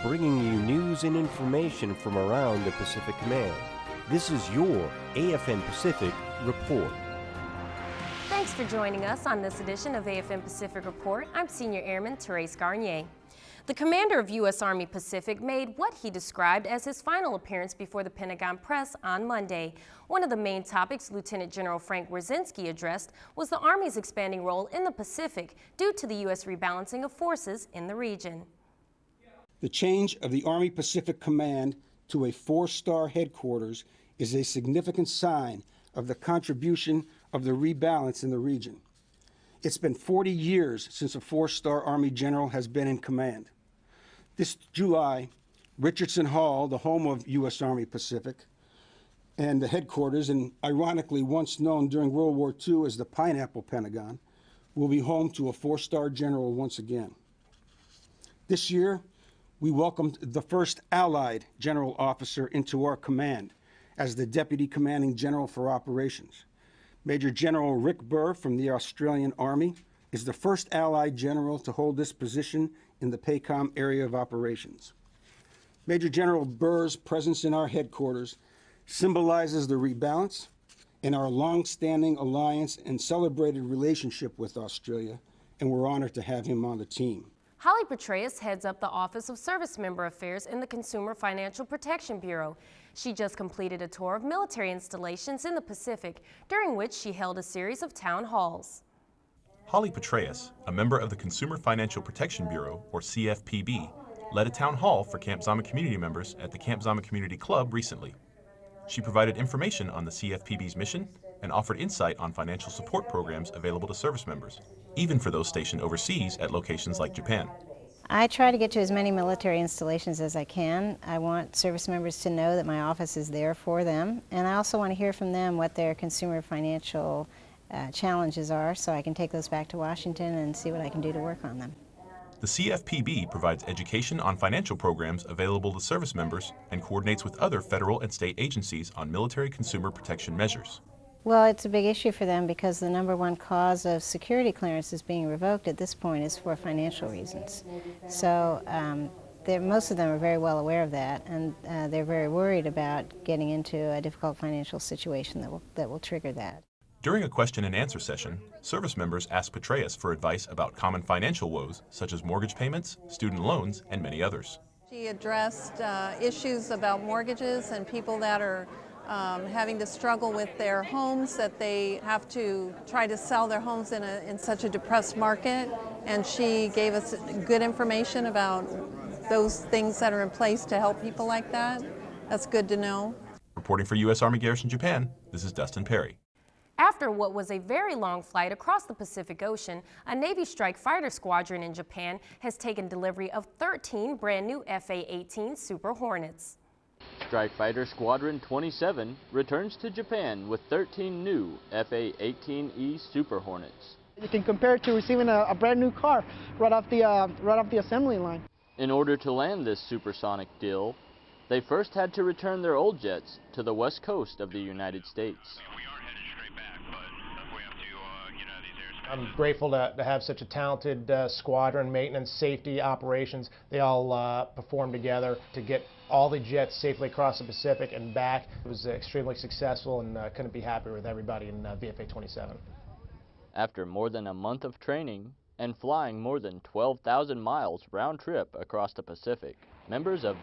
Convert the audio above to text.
bringing you news and information from around the Pacific Command. This is your AFN Pacific Report. Thanks for joining us on this edition of AFN Pacific Report. I'm Senior Airman Therese Garnier. The commander of U.S. Army Pacific made what he described as his final appearance before the Pentagon press on Monday. One of the main topics Lieutenant General Frank Wierzynski addressed was the Army's expanding role in the Pacific due to the U.S. rebalancing of forces in the region. The change of the Army Pacific Command to a four-star headquarters is a significant sign of the contribution of the rebalance in the region. It's been 40 years since a four-star Army general has been in command. This July, Richardson Hall, the home of U.S. Army Pacific, and the headquarters, and ironically once known during World War II as the Pineapple Pentagon, will be home to a four-star general once again. This year, we welcomed the first Allied general officer into our command as the Deputy Commanding General for Operations. Major General Rick Burr from the Australian Army is the first Allied general to hold this position in the PACOM area of operations. Major General Burr's presence in our headquarters symbolizes the rebalance in our long-standing alliance and celebrated relationship with Australia, and we're honored to have him on the team. Holly Petraeus heads up the Office of Service Member Affairs in the Consumer Financial Protection Bureau. She just completed a tour of military installations in the Pacific, during which she held a series of town halls. Holly Petraeus, a member of the Consumer Financial Protection Bureau, or CFPB, led a town hall for Camp Zama community members at the Camp Zama Community Club recently. She provided information on the CFPB's mission and offered insight on financial support programs available to service members, even for those stationed overseas at locations like Japan. I try to get to as many military installations as I can. I want service members to know that my office is there for them, and I also want to hear from them what their consumer financial challenges are, so I can take those back to Washington and see what I can do to work on them. The CFPB provides education on financial programs available to service members and coordinates with other federal and state agencies on military consumer protection measures. Well, it's a big issue for them because the #1 cause of security clearances being revoked at this point is for financial reasons. So most of them are very well aware of that, and they're very worried about getting into a difficult financial situation that will trigger that. During a question and answer session, service members asked Petraeus for advice about common financial woes such as mortgage payments, student loans, and many others. She addressed issues about mortgages and people that are having to struggle with their homes, that they have to try to sell their homes in such a depressed market, and she gave us good information about those things that are in place to help people like that. That's good to know. Reporting for U.S. Army Garrison Japan, this is Dustin Perry. After what was a very long flight across the Pacific Ocean, a Navy strike fighter squadron in Japan has taken delivery of 13 brand new FA-18 Super Hornets. Strike Fighter Squadron 27 returns to Japan with 13 new FA-18E Super Hornets. You can compare it to receiving a brand new car right off the assembly line. In order to land this supersonic deal, they first had to return their old jets to the west coast of the United States. I'm grateful to have such a talented squadron, maintenance, safety, operations. They all performed together to get all the jets safely across the Pacific and back. It was extremely successful, and couldn't be happier with everybody in VFA 27. After more than a month of training and flying more than 12,000 miles round trip across the Pacific, members of